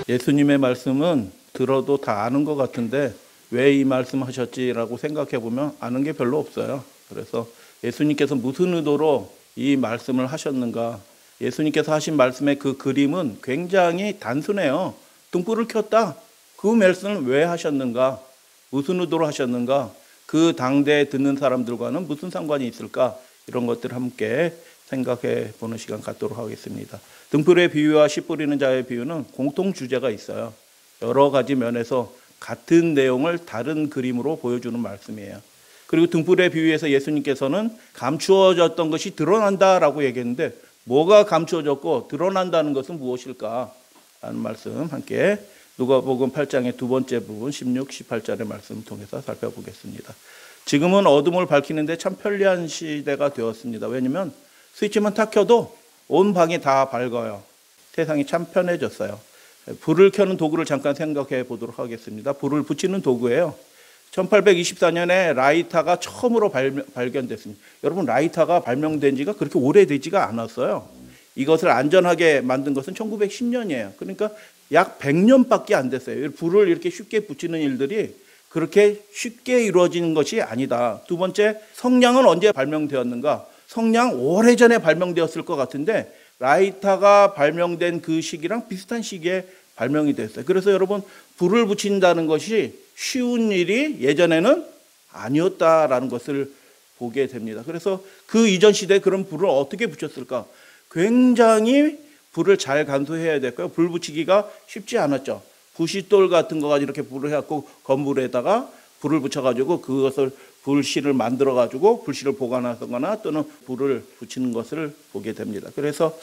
예수님의 말씀은 들어도 다 아는 것 같은데 왜 이 말씀 하셨지라고 생각해 보면 아는 게 별로 없어요. 그래서 예수님께서 무슨 의도로 이 말씀을 하셨는가, 예수님께서 하신 말씀의 그 그림은 굉장히 단순해요. 등불을 켰다. 그 말씀을 왜 하셨는가, 무슨 의도로 하셨는가, 그 당대에 듣는 사람들과는 무슨 상관이 있을까, 이런 것들을 함께 생각해 보는 시간 갖도록 하겠습니다. 등불의 비유와 씨 뿌리는 자의 비유는 공통 주제가 있어요. 여러 가지 면에서 같은 내용을 다른 그림으로 보여주는 말씀이에요. 그리고 등불의 비유에서 예수님께서는 감추어졌던 것이 드러난다라고 얘기했는데, 뭐가 감추어졌고 드러난다는 것은 무엇일까 하는 말씀 함께 누가복음 8장의 두 번째 부분 16, 18절의 말씀을 통해서 살펴보겠습니다. 지금은 어둠을 밝히는데 참 편리한 시대가 되었습니다. 왜냐하면 스위치만 탁 켜도 온 방이 다 밝아요. 세상이 참 편해졌어요. 불을 켜는 도구를 잠깐 생각해 보도록 하겠습니다. 불을 붙이는 도구예요. 1824년에 라이터가 처음으로 발견됐습니다. 여러분, 라이터가 발명된 지가 그렇게 오래되지가 않았어요. 이것을 안전하게 만든 것은 1910년이에요. 그러니까 약 100년밖에 안 됐어요. 불을 이렇게 쉽게 붙이는 일들이 그렇게 쉽게 이루어지는 것이 아니다. 두 번째, 성냥은 언제 발명되었는가? 성냥 오래전에 발명되었을 것 같은데 라이터가 발명된 그 시기랑 비슷한 시기에 발명이 됐어요. 그래서 여러분, 불을 붙인다는 것이 쉬운 일이 예전에는 아니었다라는 것을 보게 됩니다. 그래서 그 이전 시대에 그런 불을 어떻게 붙였을까? 굉장히 불을 잘 간수해야 될까요? 불 붙이기가 쉽지 않았죠. 부싯돌 같은 거 가지고 이렇게 불을 해갖고 건물에다가 불을 붙여가지고 그것을 불씨를 만들어가지고 불씨를 보관하거나 또는 불을 붙이는 것을 보게 됩니다. 그래서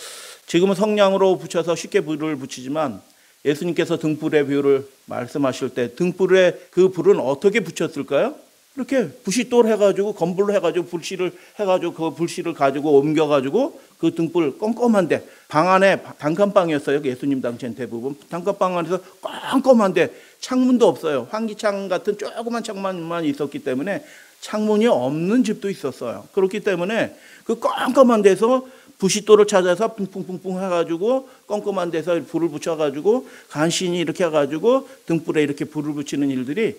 지금은 성냥으로 붙여서 쉽게 불을 붙이지만 예수님께서 등불의 비유를 말씀하실 때 등불의 그 불은 어떻게 붙였을까요? 이렇게 부싯돌 해가지고 건불로 해가지고 불씨를 해가지고 그 불씨를 가지고 옮겨가지고 그 등불 껌껌한데 방 안에 단칸방이었어요. 예수님 당시엔 대부분 단칸방 안에서 껌껌한데 창문도 없어요. 환기창 같은 조그만 창문만 있었기 때문에 창문이 없는 집도 있었어요. 그렇기 때문에 그 껌껌한 데서 부싯돌을 찾아서 뿡뿡뿡뿡 해가지고 껌껌한 데서 불을 붙여가지고 간신히 이렇게 해가지고 등불에 이렇게 불을 붙이는 일들이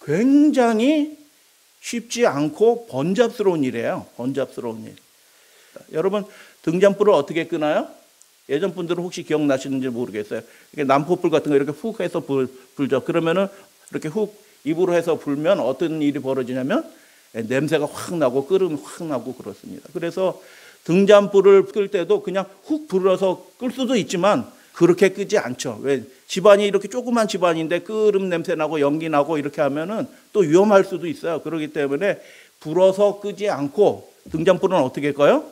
굉장히 쉽지 않고 번잡스러운 일이에요. 번잡스러운 일. 여러분, 등잔불을 어떻게 끄나요? 예전 분들은 혹시 기억나시는지 모르겠어요. 이렇게 난포불 같은 거 이렇게 훅 해서 불죠. 그러면은 이렇게 훅 입으로 해서 불면 어떤 일이 벌어지냐면 냄새가 확 나고 끓음이 확 나고 그렇습니다. 그래서 등잔불을 끌 때도 그냥 훅 불어서 끌 수도 있지만 그렇게 끄지 않죠. 왜? 집안이 이렇게 조그만 집안인데 끓음 냄새 나고 연기 나고 이렇게 하면은 또 위험할 수도 있어요. 그렇기 때문에 불어서 끄지 않고 등잔불은 어떻게 꺼요?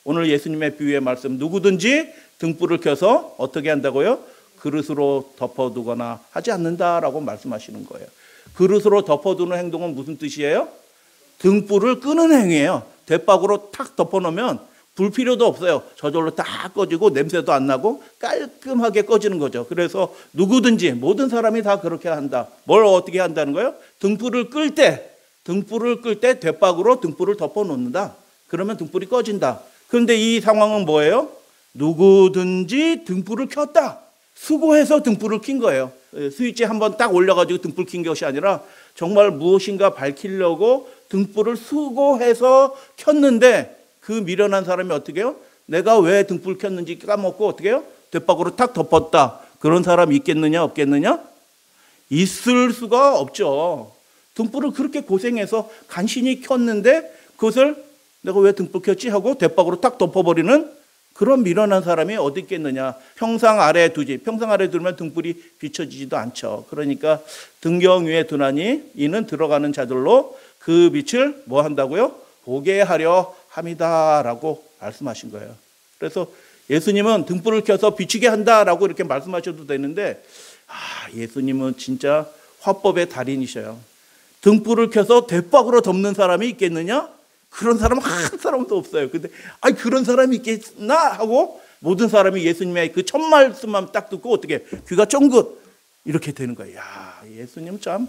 오늘 예수님의 비유의 말씀, 누구든지 등불을 켜서 어떻게 한다고요? 그릇으로 덮어두거나 하지 않는다라고 말씀하시는 거예요. 그릇으로 덮어두는 행동은 무슨 뜻이에요? 등불을 끄는 행위예요. 대박으로 탁 덮어놓으면 불 필요도 없어요. 저절로 딱 꺼지고 냄새도 안 나고 깔끔하게 꺼지는 거죠. 그래서 누구든지 모든 사람이 다 그렇게 한다. 뭘 어떻게 한다는 거예요? 등불을 끌 때 대박으로 등불을 덮어놓는다. 그러면 등불이 꺼진다. 그런데 이 상황은 뭐예요? 누구든지 등불을 켰다. 수고해서 등불을 킨 거예요. 스위치 한번 딱 올려가지고 등불 킨 것이 아니라 정말 무엇인가 밝히려고 등불을 수고해서 켰는데 그 미련한 사람이 어떻게 해요? 내가 왜 등불 켰는지 까먹고 어떻게 해요? 대박으로 탁 덮었다. 그런 사람이 있겠느냐 없겠느냐? 있을 수가 없죠. 등불을 그렇게 고생해서 간신히 켰는데 그것을 내가 왜 등불 켰지 하고 대박으로 탁 덮어버리는 그런 미련한 사람이 어디 있겠느냐. 평상 아래에 두지. 평상 아래에 두면 등불이 비춰지지도 않죠. 그러니까 등경 위에 두나니 이는 들어가는 자들로 그 빛을 뭐 한다고요? 보게 하려 함이다라고 말씀하신 거예요. 그래서 예수님은 등불을 켜서 비추게 한다라고 이렇게 말씀하셔도 되는데 예수님은 진짜 화법의 달인이셔요. 등불을 켜서 대박으로 덮는 사람이 있겠느냐? 그런 사람은 한 사람도 없어요. 근데 그런 사람이 있겠나 하고 모든 사람이 예수님의 그 첫 말씀만 딱 듣고 어떻게 귀가 쫑긋 이렇게 되는 거예요. 야, 예수님 참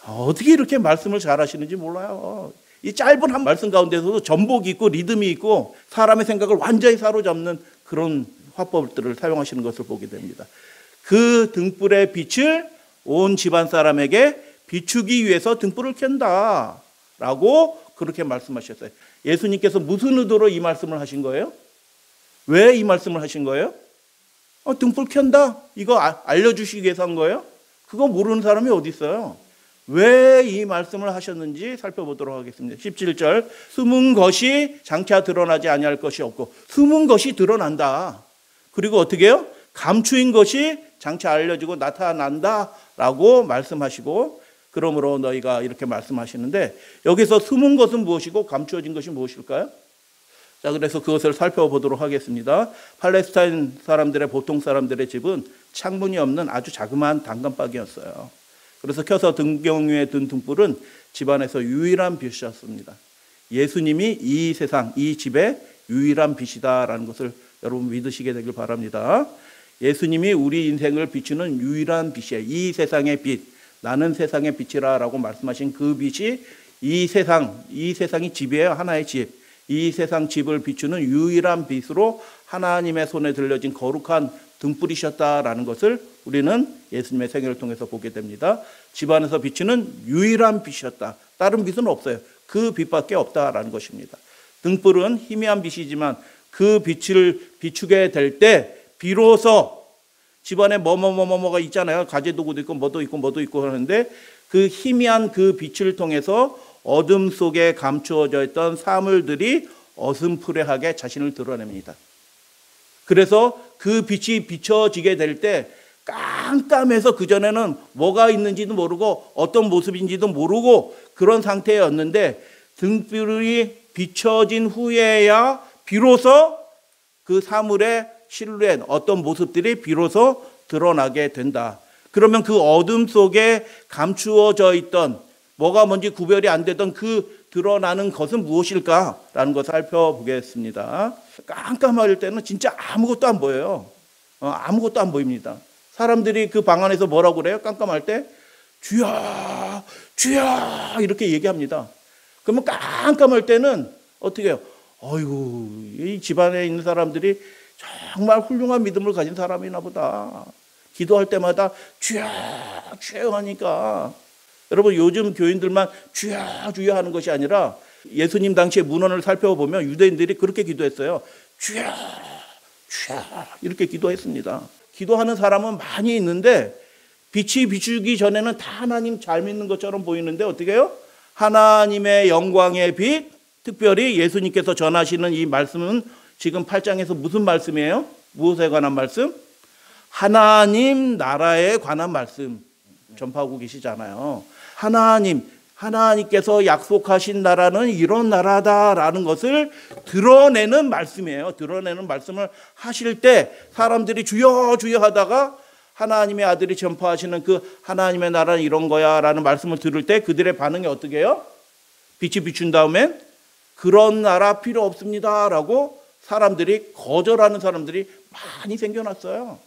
어떻게 이렇게 말씀을 잘하시는지 몰라요. 이 짧은 한 말씀 가운데서도 전복이 있고 리듬이 있고 사람의 생각을 완전히 사로잡는 그런 화법들을 사용하시는 것을 보게 됩니다. 그 등불의 빛을 온 집안 사람에게 비추기 위해서 등불을 켠다 라고 그렇게 말씀하셨어요. 예수님께서 무슨 의도로 이 말씀을 하신 거예요? 왜 이 말씀을 하신 거예요? 등불 켠다 이거 알려주시기 위해서 한 거예요? 그거 모르는 사람이 어디 있어요? 왜 이 말씀을 하셨는지 살펴보도록 하겠습니다. 17절 숨은 것이 장차 드러나지 아니할 것이 없고, 숨은 것이 드러난다. 그리고 어떻게 해요? 감추인 것이 장차 알려지고 나타난다라고 말씀하시고, 그러므로 너희가 이렇게 말씀하시는데, 여기서 숨은 것은 무엇이고 감추어진 것이 무엇일까요? 자, 그래서 그것을 살펴보도록 하겠습니다. 팔레스타인 사람들의, 보통 사람들의 집은 창문이 없는 아주 자그마한 단칸방이었어요. 그래서 켜서 등경 위에 든 등불은 집안에서 유일한 빛이었습니다. 예수님이 이 세상, 이 집의 유일한 빛이다라는 것을 여러분 믿으시게 되길 바랍니다. 예수님이 우리 인생을 비추는 유일한 빛이에요. 이 세상의 빛, 나는 세상의 빛이라고 말씀하신 그 빛이 이 세상이 집이에요. 하나의 집. 이 세상 집을 비추는 유일한 빛으로 하나님의 손에 들려진 거룩한 등불이셨다라는 것을 우리는 예수님의 생애를 통해서 보게 됩니다. 집안에서 비추는 유일한 빛이었다. 다른 빛은 없어요. 그 빛밖에 없다라는 것입니다. 등불은 희미한 빛이지만 그 빛을 비추게 될 때 비로소 집안에 뭐가 있잖아요. 가재도구도 있고 뭐도 있고 하는데, 그 희미한 그 빛을 통해서 어둠 속에 감추어져 있던 사물들이 어슴푸레하게 자신을 드러냅니다. 그래서 그 빛이 비춰지게 될 때 깜깜해서 그전에는 뭐가 있는지도 모르고 어떤 모습인지도 모르고 그런 상태였는데, 등불이 비춰진 후에야 비로소 그 사물의 실루엣, 어떤 모습들이 비로소 드러나게 된다. 그러면 그 어둠 속에 감추어져 있던, 뭐가 뭔지 구별이 안 되던 그 드러나는 것은 무엇일까라는 것을 살펴보겠습니다. 깜깜할 때는 진짜 아무것도 안 보여요. 아무것도 안 보입니다. 사람들이 그 방 안에서 뭐라고 그래요? 깜깜할 때 주여 주여 이렇게 얘기합니다. 그러면 깜깜할 때는 어떻게 해요? 어이구, 이 집안에 있는 사람들이 정말 훌륭한 믿음을 가진 사람이나 보다. 기도할 때마다 주여 주여 하니까. 여러분, 요즘 교인들만 주여 주여 하는 것이 아니라 예수님 당시의 문헌을 살펴보면 유대인들이 그렇게 기도했어요. 주여 주여 이렇게 기도했습니다. 기도하는 사람은 많이 있는데 빛이 비추기 전에는 다 하나님 잘 믿는 것처럼 보이는데 어떻게 해요? 하나님의 영광의 빛, 특별히 예수님께서 전하시는 이 말씀은 지금 8장에서 무슨 말씀이에요? 무엇에 관한 말씀? 하나님 나라에 관한 말씀 전파하고 계시잖아요. 하나님께서 약속하신 나라는 이런 나라다라는 것을 드러내는 말씀이에요. 드러내는 말씀을 하실 때 사람들이 주여 주여 하다가 하나님의 아들이 전파하시는 그 하나님의 나라는 이런 거야 라는 말씀을 들을 때 그들의 반응이 어떻게 해요? 빛이 비춘 다음엔 그런 나라 필요 없습니다 라고 사람들이 거절하는 사람들이 많이 생겨났어요.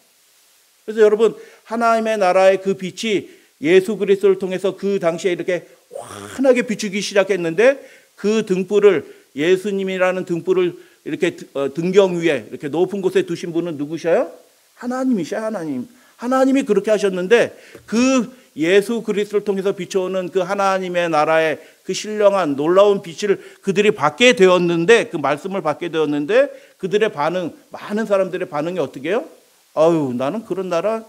그래서 여러분, 하나님의 나라의 그 빛이 예수 그리스도를 통해서 그 당시에 이렇게 환하게 비추기 시작했는데, 그 등불을, 예수님이라는 등불을 이렇게 등경 위에 이렇게 높은 곳에 두신 분은 누구셔요? 하나님이셔요. 하나님이 그렇게 하셨는데, 그 예수 그리스도를 통해서 비춰오는 그 하나님의 나라의 그 신령한 놀라운 빛을 그들이 받게 되었는데, 그 말씀을 받게 되었는데, 그들의 반응, 많은 사람들의 반응이 어떻게 해요? 아유, 나는 그런 나라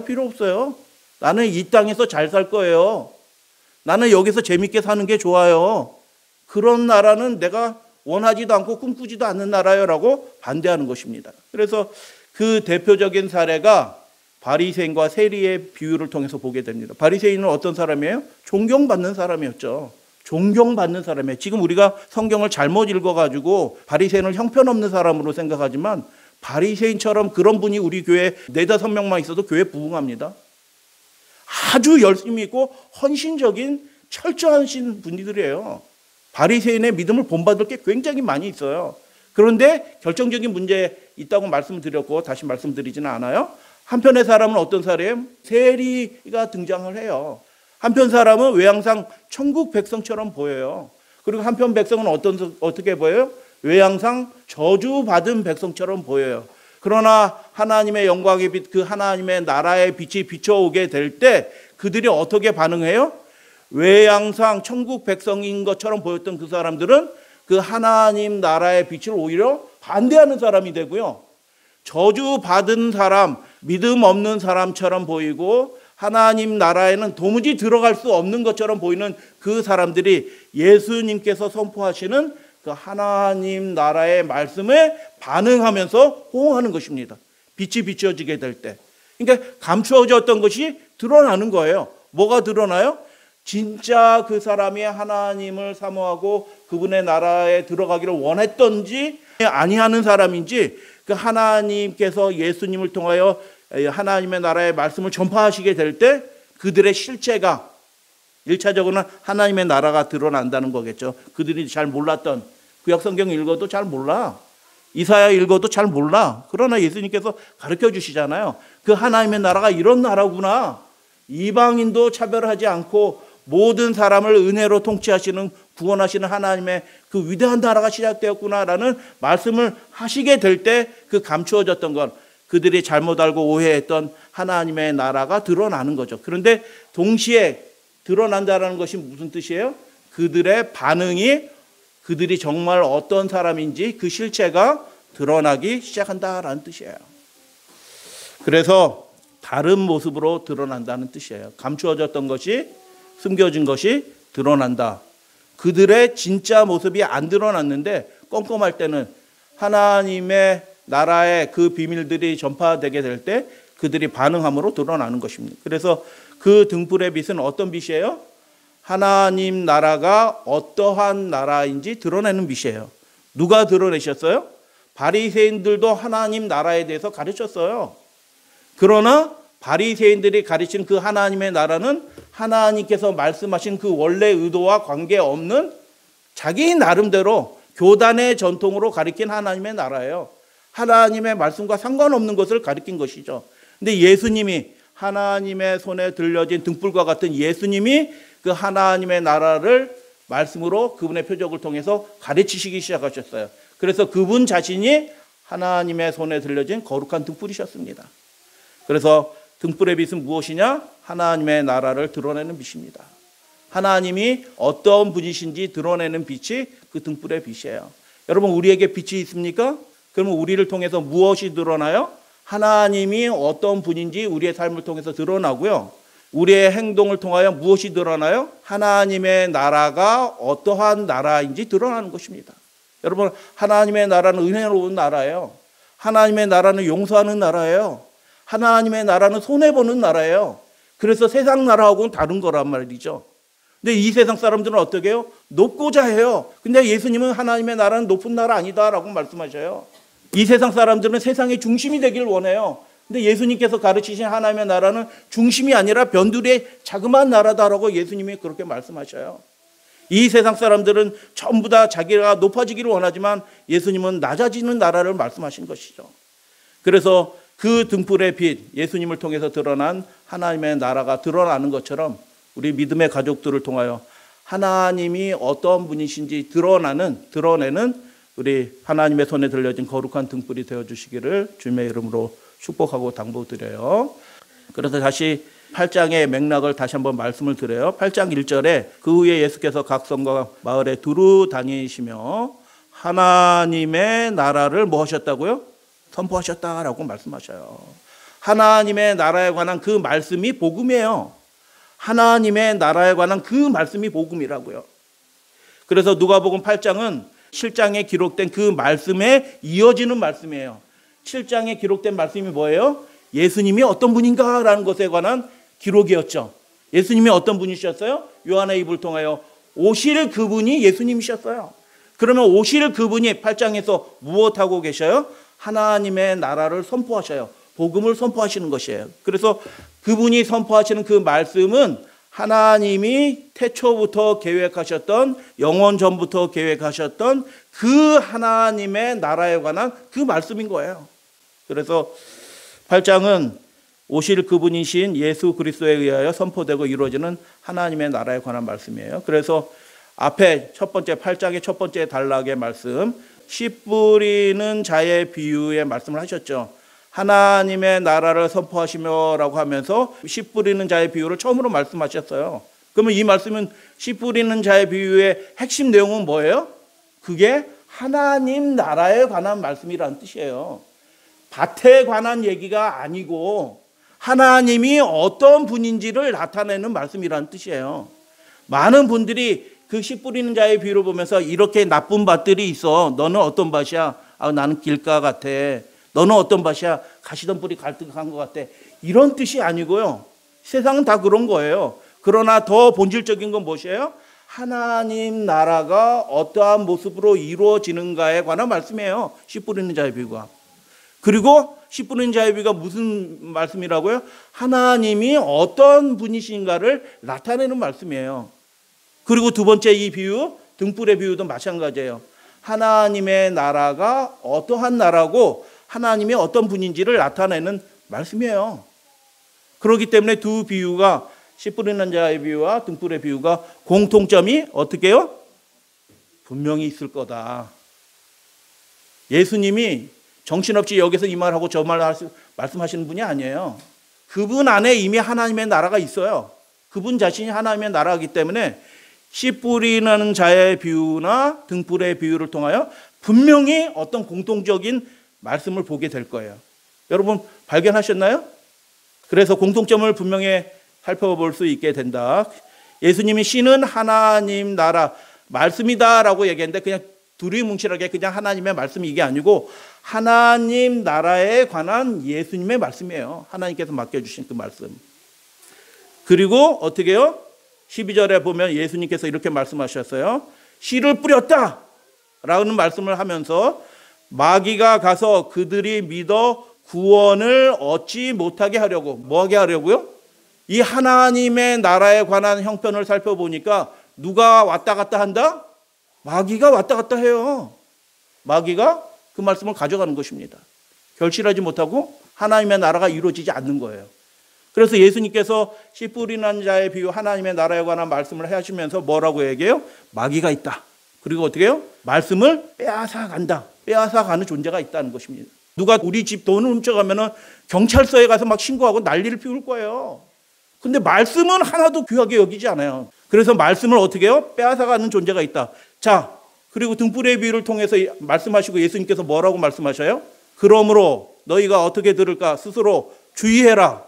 필요 없어요. 나는 이 땅에서 잘 살 거예요. 나는 여기서 재밌게 사는 게 좋아요. 그런 나라는 내가 원하지도 않고 꿈꾸지도 않는 나라요 라고 반대하는 것입니다. 그래서 그 대표적인 사례가 바리새인과 세리의 비유를 통해서 보게 됩니다. 바리새인은 어떤 사람이에요? 존경받는 사람이었죠. 존경받는 사람이에요. 지금 우리가 성경을 잘못 읽어가지고 바리새인을 형편없는 사람으로 생각하지만, 바리새인처럼 그런 분이 우리 교회에 4-5명만 있어도 교회 부흥합니다. 아주 열심히 있고 헌신적인 철저하신 분들이에요. 바리새인의 믿음을 본받을 게 굉장히 많이 있어요. 그런데 결정적인 문제 있다고 말씀을 드렸고 다시 말씀드리지는 않아요. 한편의 사람은 어떤 사람이에요? 세리가 등장을 해요. 한편 사람은 외양상 천국 백성처럼 보여요. 그리고 한편 백성은 어떻게 보여요? 외양상 저주받은 백성처럼 보여요. 그러나 하나님의 영광의 빛, 그 하나님의 나라의 빛이 비춰오게 될 때 그들이 어떻게 반응해요? 외양상 천국 백성인 것처럼 보였던 그 사람들은 그 하나님 나라의 빛을 오히려 반대하는 사람이 되고요. 저주받은 사람, 믿음 없는 사람처럼 보이고 하나님 나라에는 도무지 들어갈 수 없는 것처럼 보이는 그 사람들이 예수님께서 선포하시는 그 하나님 나라의 말씀에 반응하면서 호응하는 것입니다. 빛이 비춰지게 될 때. 그러니까 감추어졌던 것이 드러나는 거예요. 뭐가 드러나요? 진짜 그 사람이 하나님을 사모하고 그분의 나라에 들어가기를 원했던지 아니하는 사람인지 그 하나님께서 예수님을 통하여 하나님의 나라의 말씀을 전파하시게 될 때 그들의 실체가 1차적으로는 하나님의 나라가 드러난다는 거겠죠. 그들이 잘 몰랐던 구약성경 읽어도 잘 몰라. 이사야 읽어도 잘 몰라. 그러나 예수님께서 가르쳐 주시잖아요. 그 하나님의 나라가 이런 나라구나. 이방인도 차별하지 않고 모든 사람을 은혜로 통치하시는 구원하시는 하나님의 그 위대한 나라가 시작되었구나라는 말씀을 하시게 될 때 그 감추어졌던 것, 그들이 잘못 알고 오해했던 하나님의 나라가 드러나는 거죠. 그런데 동시에 드러난다는 것이 무슨 뜻이에요? 그들의 반응이 그들이 정말 어떤 사람인지 그 실체가 드러나기 시작한다라는 뜻이에요. 그래서 다른 모습으로 드러난다는 뜻이에요. 감추어졌던 것이, 숨겨진 것이 드러난다. 그들의 진짜 모습이 안 드러났는데 꼼꼼할 때는 하나님의 나라의 그 비밀들이 전파되게 될 때 그들이 반응함으로 드러나는 것입니다. 그래서 그 등불의 빛은 어떤 빛이에요? 하나님 나라가 어떠한 나라인지 드러내는 빛이에요. 누가 드러내셨어요? 바리새인들도 하나님 나라에 대해서 가르쳤어요. 그러나 바리새인들이 가르친 그 하나님의 나라는 하나님께서 말씀하신 그 원래 의도와 관계없는 자기 나름대로 교단의 전통으로 가르친 하나님의 나라예요. 하나님의 말씀과 상관없는 것을 가르친 것이죠. 근데 예수님이 하나님의 손에 들려진 등불과 같은 예수님이 그 하나님의 나라를 말씀으로 그분의 표적을 통해서 가르치시기 시작하셨어요. 그래서 그분 자신이 하나님의 손에 들려진 거룩한 등불이셨습니다. 그래서 등불의 빛은 무엇이냐? 하나님의 나라를 드러내는 빛입니다. 하나님이 어떤 분이신지 드러내는 빛이 그 등불의 빛이에요. 여러분, 우리에게 빛이 있습니까? 그러면 우리를 통해서 무엇이 드러나요? 하나님이 어떤 분인지 우리의 삶을 통해서 드러나고요. 우리의 행동을 통하여 무엇이 드러나요? 하나님의 나라가 어떠한 나라인지 드러나는 것입니다. 여러분, 하나님의 나라는 은혜로운 나라예요. 하나님의 나라는 용서하는 나라예요. 하나님의 나라는 손해보는 나라예요. 그래서 세상 나라하고는 다른 거란 말이죠. 근데 이 세상 사람들은 어떻게 해요? 높고자 해요. 근데 예수님은 하나님의 나라는 높은 나라 아니다라고 말씀하셔요. 이 세상 사람들은 세상의 중심이 되길 원해요. 근데 예수님께서 가르치신 하나님의 나라는 중심이 아니라 변두리의 자그마한 나라다라고 예수님이 그렇게 말씀하셔요. 이 세상 사람들은 전부 다 자기가 높아지기를 원하지만 예수님은 낮아지는 나라를 말씀하신 것이죠. 그래서 그 등불의 빛, 예수님을 통해서 드러난 하나님의 나라가 드러나는 것처럼 우리 믿음의 가족들을 통하여 하나님이 어떤 분이신지 드러내는 우리 하나님의 손에 들려진 거룩한 등불이 되어주시기를 주님의 이름으로 축복하고 당부드려요. 그래서 다시 8장의 맥락을 다시 한번 말씀을 드려요. 8장 1절에 그 후에 예수께서 각 성과 마을에 두루 다니시며 하나님의 나라를 뭐 하셨다고요? 선포하셨다라고 말씀하셔요. 하나님의 나라에 관한 그 말씀이 복음이에요. 하나님의 나라에 관한 그 말씀이 복음이라고요. 그래서 누가복음 8장은 7장에 기록된 그 말씀에 이어지는 말씀이에요. 7장에 기록된 말씀이 뭐예요? 예수님이 어떤 분인가라는 것에 관한 기록이었죠. 예수님이 어떤 분이셨어요? 요한의 입을 통하여 오실 그분이 예수님이셨어요. 그러면 오실 그분이 8장에서 무엇하고 계셔요? 하나님의 나라를 선포하셔요. 복음을 선포하시는 것이에요. 그래서 그분이 선포하시는 그 말씀은 하나님이 태초부터 계획하셨던, 영원 전부터 계획하셨던 그 하나님의 나라에 관한 그 말씀인 거예요. 그래서 8장은 오실 그분이신 예수 그리스도에 의하여 선포되고 이루어지는 하나님의 나라에 관한 말씀이에요. 그래서 앞에 첫 번째 8장의 첫 번째 단락의 말씀 씨 뿌리는 자의 비유의 말씀을 하셨죠. 하나님의 나라를 선포하시며 라고 하면서 씨 뿌리는 자의 비유를 처음으로 말씀하셨어요. 그러면 이 말씀은 씨 뿌리는 자의 비유의 핵심 내용은 뭐예요? 그게 하나님 나라에 관한 말씀이라는 뜻이에요. 밭에 관한 얘기가 아니고 하나님이 어떤 분인지를 나타내는 말씀이라는 뜻이에요. 많은 분들이 그 씨 뿌리는 자의 비유를 보면서 이렇게 나쁜 밭들이 있어. 너는 어떤 밭이야? 나는 길가 같아. 너는 어떤 밭이야? 가시던 뿌리 갈등한 것 같아. 이런 뜻이 아니고요. 세상은 다 그런 거예요. 그러나 더 본질적인 건 무엇이에요? 하나님 나라가 어떠한 모습으로 이루어지는가에 관한 말씀이에요. 씨 뿌리는 자의 비유가. 그리고 씨 뿌리는 자의 비유가 무슨 말씀이라고요? 하나님이 어떤 분이신가를 나타내는 말씀이에요. 그리고 두 번째 이 비유, 등불의 비유도 마찬가지예요. 하나님의 나라가 어떠한 나라고 하나님이 어떤 분인지를 나타내는 말씀이에요. 그렇기 때문에 두 비유가 씨 뿌리는 자의 비유와 등불의 비유가 공통점이 어떻게 해요? 분명히 있을 거다. 예수님이 정신없이 여기서 이 말하고 저 말 말씀하시는 분이 아니에요. 그분 안에 이미 하나님의 나라가 있어요. 그분 자신이 하나님의 나라이기 때문에 씨 뿌리는 자의 비유나 등불의 비유를 통하여 분명히 어떤 공통적인 말씀을 보게 될 거예요. 여러분 발견하셨나요? 그래서 공통점을 분명히 살펴볼 수 있게 된다. 예수님이 씨는 하나님 나라 말씀이다라고 얘기했는데 그냥 두리뭉실하게 그냥 하나님의 말씀이 이게 아니고 하나님 나라에 관한 예수님의 말씀이에요. 하나님께서 맡겨주신 그 말씀. 그리고 어떻게 해요? 12절에 보면 예수님께서 이렇게 말씀하셨어요. 씨를 뿌렸다 라는 말씀을 하면서 마귀가 가서 그들이 믿어 구원을 얻지 못하게 하려고. 뭐하게 하려고요? 이 하나님의 나라에 관한 형편을 살펴보니까 누가 왔다 갔다 한다? 마귀가 왔다 갔다 해요. 마귀가 그 말씀을 가져가는 것입니다. 결실하지 못하고 하나님의 나라가 이루어지지 않는 거예요. 그래서 예수님께서 씨 뿌리는 자의 비유 하나님의 나라에 관한 말씀을 하시면서 뭐라고 얘기해요? 마귀가 있다. 그리고 어떻게 해요? 말씀을 빼앗아 간다. 빼앗아 가는 존재가 있다는 것입니다. 누가 우리 집 돈을 훔쳐가면은 경찰서에 가서 막 신고하고 난리를 피울 거예요. 근데 말씀은 하나도 귀하게 여기지 않아요. 그래서 말씀을 어떻게 해요? 빼앗아 가는 존재가 있다. 자, 그리고 등불의 비유를 통해서 말씀하시고 예수님께서 뭐라고 말씀하셔요? 그러므로 너희가 어떻게 들을까? 스스로 주의해라.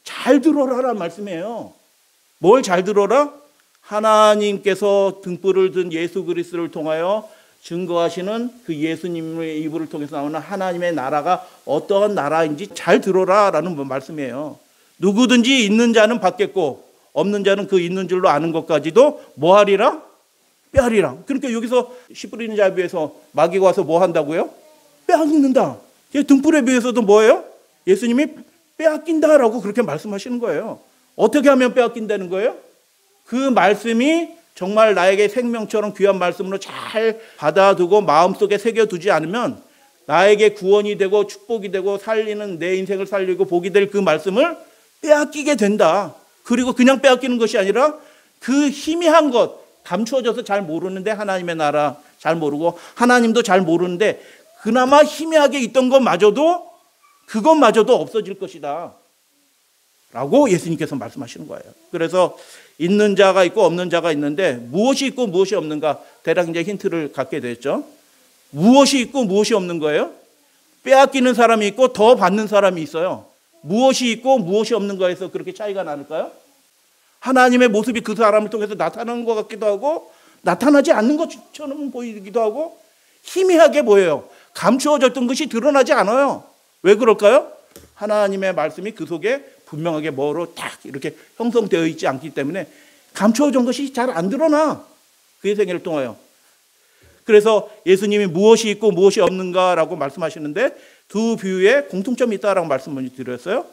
잘 들어라라는 말씀이에요. 뭘 잘 들어라? 하나님께서 등불을 든 예수 그리스도를 통하여 증거하시는 그 예수님의 입을 통해서 나오는 하나님의 나라가 어떠한 나라인지 잘 들어라라는 말씀이에요. 누구든지 있는 자는 받겠고 없는 자는 그 있는 줄로 아는 것까지도 뭐 하리라? 빼앗리라. 그러니까 여기서 씨 뿌리는 자에 비해서 마귀가 와서 뭐 한다고요? 빼앗는다. 등불에 비해서도 뭐예요? 예수님이 빼앗긴다라고 그렇게 말씀하시는 거예요. 어떻게 하면 빼앗긴다는 거예요? 그 말씀이 정말 나에게 생명처럼 귀한 말씀으로 잘 받아두고 마음속에 새겨두지 않으면 나에게 구원이 되고 축복이 되고 살리는 내 인생을 살리고 복이 될 그 말씀을 빼앗기게 된다. 그리고 그냥 빼앗기는 것이 아니라 그 희미한 것, 감추어져서 잘 모르는데 하나님의 나라 잘 모르고 하나님도 잘 모르는데 그나마 희미하게 있던 것마저도 그것마저도 없어질 것이다 라고 예수님께서 말씀하시는 거예요. 그래서 있는 자가 있고 없는 자가 있는데 무엇이 있고 무엇이 없는가 대략 이제 힌트를 갖게 됐죠. 무엇이 있고 무엇이 없는 거예요? 빼앗기는 사람이 있고 더 받는 사람이 있어요. 무엇이 있고 무엇이 없는 거에서 그렇게 차이가 나는가요? 하나님의 모습이 그 사람을 통해서 나타나는 것 같기도 하고 나타나지 않는 것처럼 보이기도 하고 희미하게 보여요. 감추어졌던 것이 드러나지 않아요. 왜 그럴까요? 하나님의 말씀이 그 속에 분명하게 뭐로 딱 이렇게 형성되어 있지 않기 때문에 감추어진 것이 잘 안 드러나. 그의 생애를 통하여. 그래서 예수님이 무엇이 있고 무엇이 없는가라고 말씀하시는데 두 비유에 공통점이 있다라고 말씀을 드렸어요.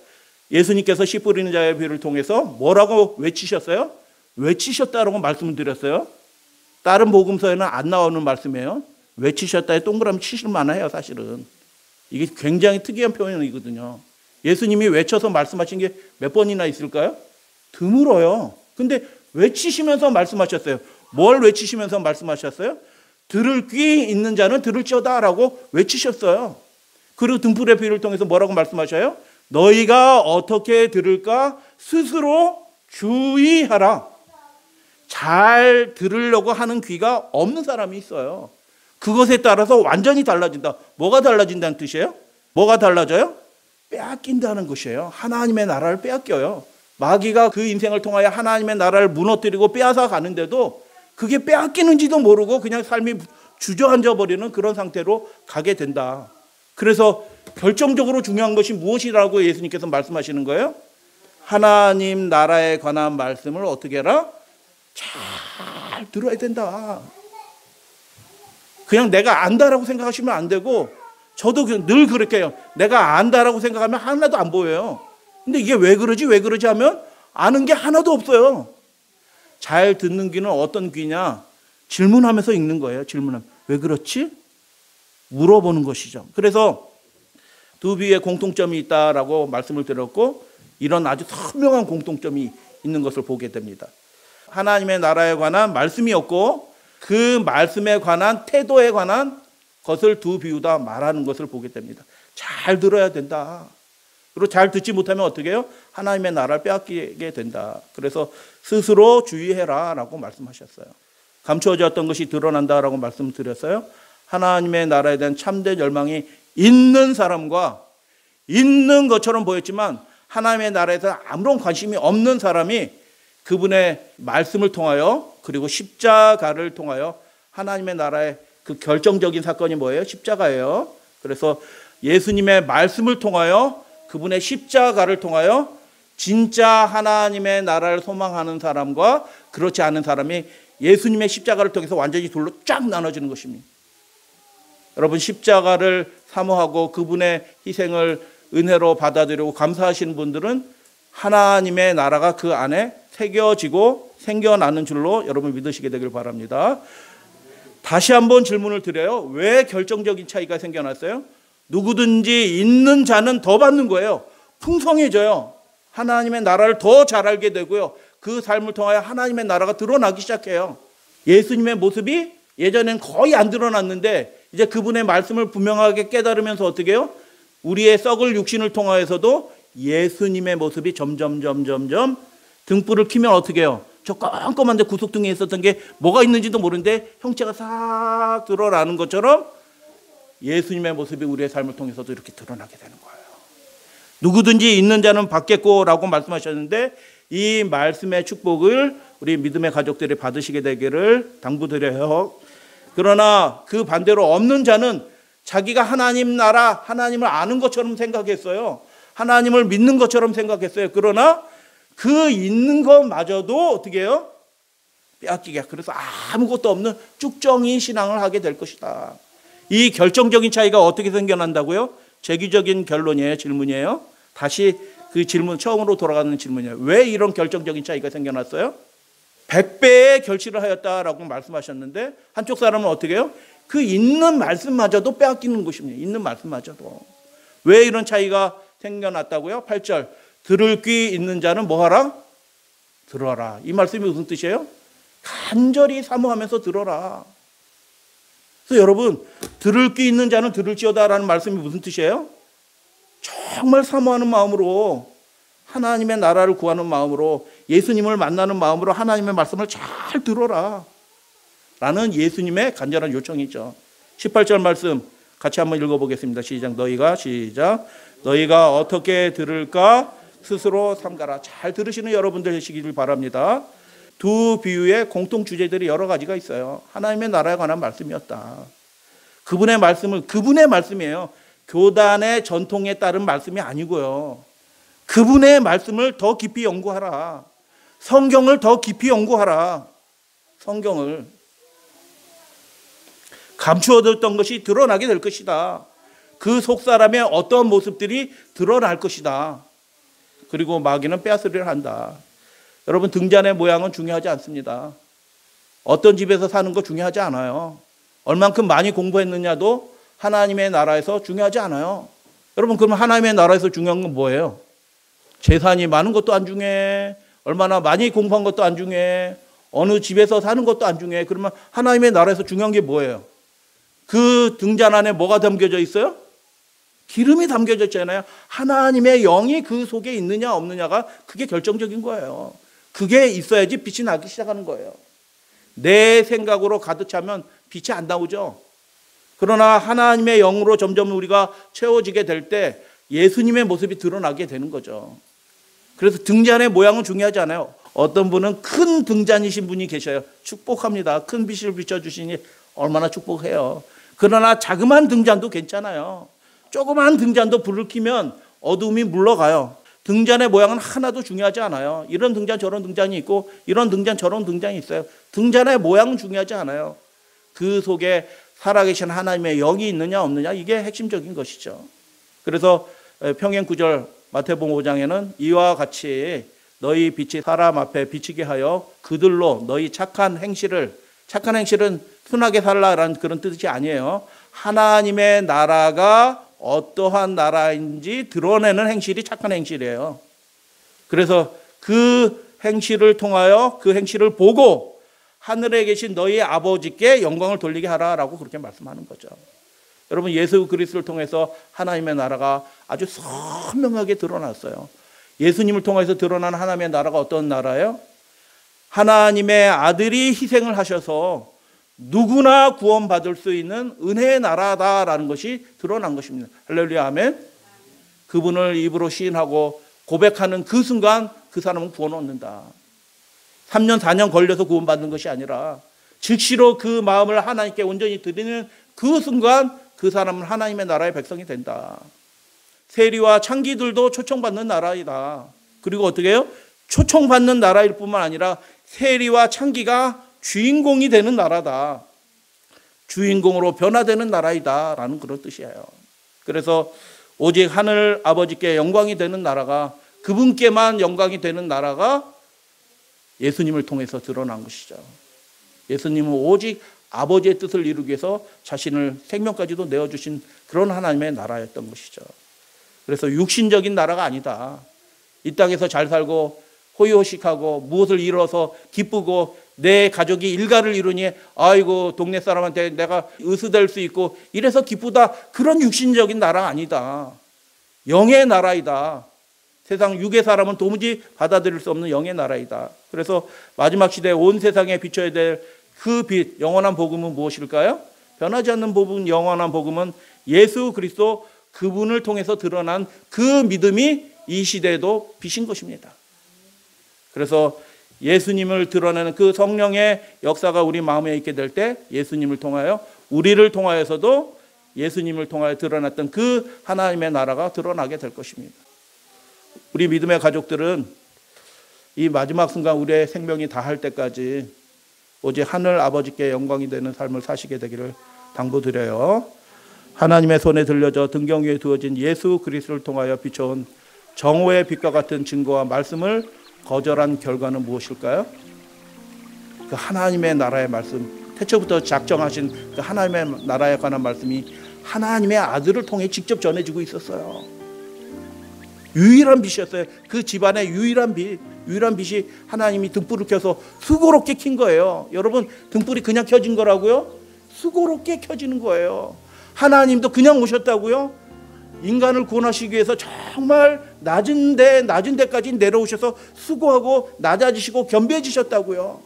예수님께서 씨 뿌리는 자의 비유를 통해서 뭐라고 외치셨어요? 외치셨다라고 말씀을 드렸어요. 다른 복음서에는 안 나오는 말씀이에요. 외치셨다에 동그라미 치실 만해요, 사실은. 이게 굉장히 특이한 표현이거든요. 예수님이 외쳐서 말씀하신 게 몇 번이나 있을까요? 드물어요. 근데 외치시면서 말씀하셨어요. 뭘 외치시면서 말씀하셨어요? 들을 귀 있는 자는 들을지어다라고 외치셨어요. 그리고 등불의 비유를 통해서 뭐라고 말씀하셔요? 너희가 어떻게 들을까 스스로 주의하라. 잘 들으려고 하는 귀가 없는 사람이 있어요. 그것에 따라서 완전히 달라진다. 뭐가 달라진다는 뜻이에요? 뭐가 달라져요? 빼앗긴다는 것이에요. 하나님의 나라를 빼앗겨요. 마귀가 그 인생을 통하여 하나님의 나라를 무너뜨리고 빼앗아 가는데도 그게 빼앗기는지도 모르고 그냥 삶이 주저앉아 버리는 그런 상태로 가게 된다. 그래서 결정적으로 중요한 것이 무엇이라고 예수님께서 말씀하시는 거예요? 하나님 나라에 관한 말씀을 어떻게 해라? 잘 들어야 된다. 그냥 내가 안다라고 생각하시면 안 되고, 저도 늘 그렇게 해요. 내가 안다라고 생각하면 하나도 안 보여요. 근데 이게 왜 그러지 하면 아는 게 하나도 없어요. 잘 듣는 귀는 어떤 귀냐? 질문하면서 읽는 거예요. 질문하면 왜 그렇지? 물어보는 것이죠. 그래서 두 비유에 공통점이 있다라고 말씀을 드렸고, 이런 아주 선명한 공통점이 있는 것을 보게 됩니다. 하나님의 나라에 관한 말씀이 없고 그 말씀에 관한 태도에 관한 것을 두 비유 다 말하는 것을 보게 됩니다. 잘 들어야 된다. 그리고 잘 듣지 못하면 어떻게 해요? 하나님의 나라를 빼앗기게 된다. 그래서 스스로 주의해라 라고 말씀하셨어요. 감추어졌던 것이 드러난다라고 말씀드렸어요. 하나님의 나라에 대한 참된 열망이 있는 사람과 있는 것처럼 보였지만 하나님의 나라에서 아무런 관심이 없는 사람이 그분의 말씀을 통하여 그리고 십자가를 통하여 하나님의 나라의 그 결정적인 사건이 뭐예요? 십자가예요. 그래서 예수님의 말씀을 통하여 그분의 십자가를 통하여 진짜 하나님의 나라를 소망하는 사람과 그렇지 않은 사람이 예수님의 십자가를 통해서 완전히 둘로 쫙 나눠지는 것입니다. 여러분, 십자가를 사모하고 그분의 희생을 은혜로 받아들이고 감사하시는 분들은 하나님의 나라가 그 안에 새겨지고 생겨나는 줄로 여러분 믿으시게 되길 바랍니다. 다시 한번 질문을 드려요. 왜 결정적인 차이가 생겨났어요? 누구든지 있는 자는 더 받는 거예요. 풍성해져요. 하나님의 나라를 더 잘 알게 되고요. 그 삶을 통하여 하나님의 나라가 드러나기 시작해요. 예수님의 모습이 예전엔 거의 안 드러났는데 이제 그분의 말씀을 분명하게 깨달으면서 어떻게 해요? 우리의 썩을 육신을 통하여서도 예수님의 모습이 점점 등불을 켜면 어떻게 해요? 저 깜깜한 데 구석등에 있었던 게 뭐가 있는지도 모르는데 형체가 싹 드러나는 것처럼 예수님의 모습이 우리의 삶을 통해서도 이렇게 드러나게 되는 거예요. 누구든지 있는 자는 받겠고 라고 말씀하셨는데 이 말씀의 축복을 우리 믿음의 가족들이 받으시게 되기를 당부드려요. 그러나 그 반대로 없는 자는 자기가 하나님 나라, 하나님을 아는 것처럼 생각했어요. 하나님을 믿는 것처럼 생각했어요. 그러나 그 있는 것마저도 어떻게 해요? 빼앗기게. 그래서 아무것도 없는 쭉정이 신앙을 하게 될 것이다. 이 결정적인 차이가 어떻게 생겨난다고요? 재규적인 결론이에요? 질문이에요? 다시 그 질문 처음으로 돌아가는 질문이에요. 왜 이런 결정적인 차이가 생겨났어요? 100배의 결실을 하였다라고 말씀하셨는데 한쪽 사람은 어떻게 해요? 그 있는 말씀마저도 빼앗기는 것입니다. 있는 말씀마저도. 왜 이런 차이가 생겨났다고요? 8절. 들을 귀 있는 자는 뭐하라? 들어라. 이 말씀이 무슨 뜻이에요? 간절히 사모하면서 들어라. 그래서 여러분, 들을 귀 있는 자는 들을지어다라는 말씀이 무슨 뜻이에요? 정말 사모하는 마음으로 하나님의 나라를 구하는 마음으로 예수님을 만나는 마음으로 하나님의 말씀을 잘 들어라 라는 예수님의 간절한 요청이죠. 18절 말씀 같이 한번 읽어보겠습니다. 시작. 너희가 어떻게 들을까 스스로 삼가라. 잘 들으시는 여러분들 되시길 바랍니다. 두 비유의 공통 주제들이 여러 가지가 있어요. 하나님의 나라에 관한 말씀이었다. 그분의 말씀이에요. 교단의 전통에 따른 말씀이 아니고요. 그분의 말씀을 더 깊이 연구하라. 성경을 더 깊이 연구하라. 성경을. 감추어뒀던 것이 드러나게 될 것이다. 그 속사람의 어떤 모습들이 드러날 것이다. 그리고 마귀는 빼앗으려 한다. 여러분, 등잔의 모양은 중요하지 않습니다. 어떤 집에서 사는 거 중요하지 않아요. 얼만큼 많이 공부했느냐도 하나님의 나라에서 중요하지 않아요. 여러분, 그럼 하나님의 나라에서 중요한 건 뭐예요? 재산이 많은 것도 안 중요해. 얼마나 많이 공부한 것도 안 중요해. 어느 집에서 사는 것도 안 중요해. 그러면 하나님의 나라에서 중요한 게 뭐예요? 그 등잔 안에 뭐가 담겨져 있어요? 기름이 담겨져 있잖아요. 하나님의 영이 그 속에 있느냐 없느냐가 그게 결정적인 거예요. 그게 있어야지 빛이 나기 시작하는 거예요. 내 생각으로 가득 차면 빛이 안 나오죠. 그러나 하나님의 영으로 점점 우리가 채워지게 될 때 예수님의 모습이 드러나게 되는 거죠. 그래서 등잔의 모양은 중요하지 않아요. 어떤 분은 큰 등잔이신 분이 계셔요. 축복합니다. 큰 빛을 비춰주시니 얼마나 축복해요. 그러나 자그마한 등잔도 괜찮아요. 조그마한 등잔도 불을 켜면 어두움이 물러가요. 등잔의 모양은 하나도 중요하지 않아요. 이런 등잔 저런 등잔이 있고 이런 등잔 저런 등잔이 있어요. 등잔의 모양은 중요하지 않아요. 그 속에 살아계신 하나님의 영이 있느냐 없느냐 이게 핵심적인 것이죠. 그래서 평행 9절 마태복음 5장에는 이와 같이 너희 빛이 사람 앞에 비치게 하여 그들로 너희 착한 행실은 순하게 살라라는 그런 뜻이 아니에요. 하나님의 나라가 어떠한 나라인지 드러내는 행실이 착한 행실이에요. 그래서 그 행실을 통하여 그 행실을 보고 하늘에 계신 너희 아버지께 영광을 돌리게 하라라고 그렇게 말씀하는 거죠. 여러분 예수 그리스도를 통해서 하나님의 나라가 아주 선명하게 드러났어요. 예수님을 통해서 드러난 하나님의 나라가 어떤 나라예요? 하나님의 아들이 희생을 하셔서 누구나 구원받을 수 있는 은혜의 나라다라는 것이 드러난 것입니다. 할렐루야 아멘. 그분을 입으로 시인하고 고백하는 그 순간 그 사람은 구원 얻는다. 3년 4년 걸려서 구원받는 것이 아니라 즉시로 그 마음을 하나님께 온전히 드리는 그 순간 그 사람은 하나님의 나라의 백성이 된다. 세리와 창기들도 초청받는 나라이다. 그리고 어떻게 해요? 초청받는 나라일 뿐만 아니라 세리와 창기가 주인공이 되는 나라다. 주인공으로 변화되는 나라이다 라는 그런 뜻이에요. 그래서 오직 하늘 아버지께 영광이 되는 나라가 그분께만 영광이 되는 나라가 예수님을 통해서 드러난 것이죠. 예수님은 오직 아버지의 뜻을 이루기 위해서 자신을 생명까지도 내어주신 그런 하나님의 나라였던 것이죠. 그래서 육신적인 나라가 아니다. 이 땅에서 잘 살고 호의호식하고 무엇을 이뤄서 기쁘고 내 가족이 일가를 이루니 아이고 동네 사람한테 내가 의수될 수 있고 이래서 기쁘다. 그런 육신적인 나라가 아니다. 영의 나라이다. 세상 육의 사람은 도무지 받아들일 수 없는 영의 나라이다. 그래서 마지막 시대에 온 세상에 비춰야 될 그 빛, 영원한 복음은 무엇일까요? 변하지 않는 복음, 영원한 복음은 예수 그리스도 그분을 통해서 드러난 그 믿음이 이 시대에도 빛인 것입니다. 그래서 예수님을 드러내는 그 성령의 역사가 우리 마음에 있게 될 때 예수님을 통하여 우리를 통하여서도 예수님을 통하여 드러났던 그 하나님의 나라가 드러나게 될 것입니다. 우리 믿음의 가족들은 이 마지막 순간 우리의 생명이 다할 때까지 오직 하늘 아버지께 영광이 되는 삶을 사시게 되기를 당부드려요. 하나님의 손에 들려져 등경 위에 두어진 예수 그리스도를 통하여 비춰온 정오의 빛과 같은 증거와 말씀을 거절한 결과는 무엇일까요? 그 하나님의 나라의 말씀, 태초부터 작정하신 그 하나님의 나라에 관한 말씀이 하나님의 아들을 통해 직접 전해지고 있었어요. 유일한 빛이었어요. 그 집안의 유일한 빛이 하나님이 등불을 켜서 수고롭게 킨 거예요. 여러분 등불이 그냥 켜진 거라고요? 수고롭게 켜지는 거예요. 하나님도 그냥 오셨다고요? 인간을 구원하시기 위해서 정말 낮은 데까지 내려오셔서 수고하고 낮아지시고 겸비해지셨다고요.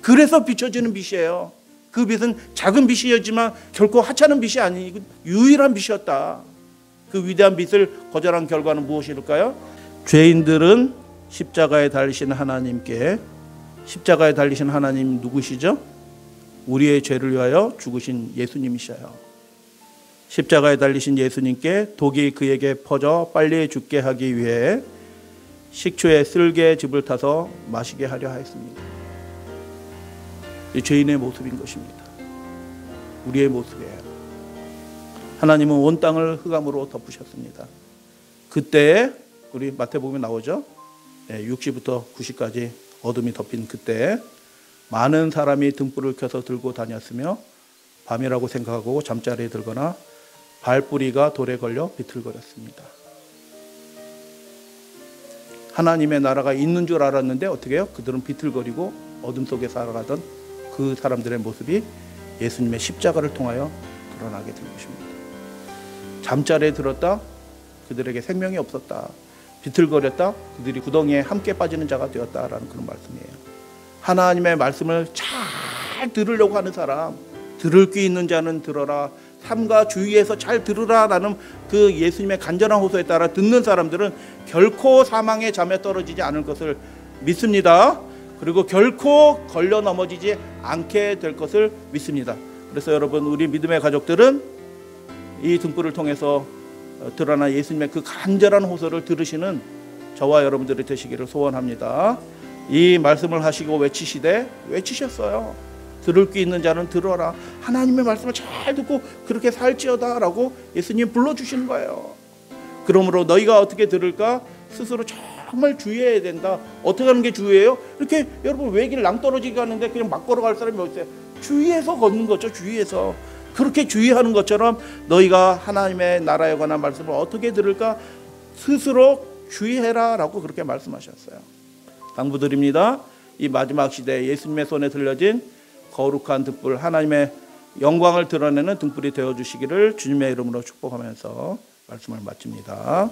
그래서 비춰지는 빛이에요. 그 빛은 작은 빛이었지만 결코 하찮은 빛이 아니고 유일한 빛이었다. 그 위대한 빛을 거절한 결과는 무엇일까요? 죄인들은 십자가에 달리신 하나님 누구시죠? 우리의 죄를 위하여 죽으신 예수님이셔요. 십자가에 달리신 예수님께 독이 그에게 퍼져 빨리 죽게 하기 위해 식초에 쓸개즙을 타서 마시게 하려 하였습니다. 이 죄인의 모습인 것입니다. 우리의 모습이에요. 하나님은 온 땅을 흑암으로 덮으셨습니다. 그때에 우리 마태복음에 나오죠. 60부터 90까지 어둠이 덮인 그때 많은 사람이 등불을 켜서 들고 다녔으며 밤이라고 생각하고 잠자리에 들거나 발뿌리가 돌에 걸려 비틀거렸습니다. 하나님의 나라가 있는 줄 알았는데 어떻게 해요? 그들은 비틀거리고 어둠 속에 살아가던 그 사람들의 모습이 예수님의 십자가를 통하여 드러나게 된 것입니다. 잠자리에 들었다 그들에게 생명이 없었다. 비틀거렸다 그들이 구덩이에 함께 빠지는 자가 되었다라는 그런 말씀이에요. 하나님의 말씀을 잘 들으려고 하는 사람, 들을 귀 있는 자는 들어라, 삼가 주의해서 잘 들으라라는 그 예수님의 간절한 호소에 따라 듣는 사람들은 결코 사망의 잠에 떨어지지 않을 것을 믿습니다. 그리고 결코 걸려 넘어지지 않게 될 것을 믿습니다. 그래서 여러분, 우리 믿음의 가족들은 이 등불을 통해서 드러난 예수님의 그 간절한 호소를 들으시는 저와 여러분들이 되시기를 소원합니다. 이 말씀을 하시고 외치셨어요. 들을 귀 있는 자는 들어라. 하나님의 말씀을 잘 듣고 그렇게 살지어다 라고 예수님 불러주시는 거예요. 그러므로 너희가 어떻게 들을까? 스스로 정말 주의해야 된다. 어떻게 하는 게 주의해요? 이렇게 여러분 외길 낭떠러지 가는데 그냥 막 걸어갈 사람이 어디 있어요? 주의해서 걷는 거죠. 주의해서. 그렇게 주의하는 것처럼 너희가 하나님의 나라에 관한 말씀을 어떻게 들을까? 스스로 주의해라 라고 그렇게 말씀하셨어요. 당부드립니다. 이 마지막 시대에 예수님의 손에 들려진 거룩한 등불, 하나님의 영광을 드러내는 등불이 되어주시기를 주님의 이름으로 축복하면서 말씀을 마칩니다.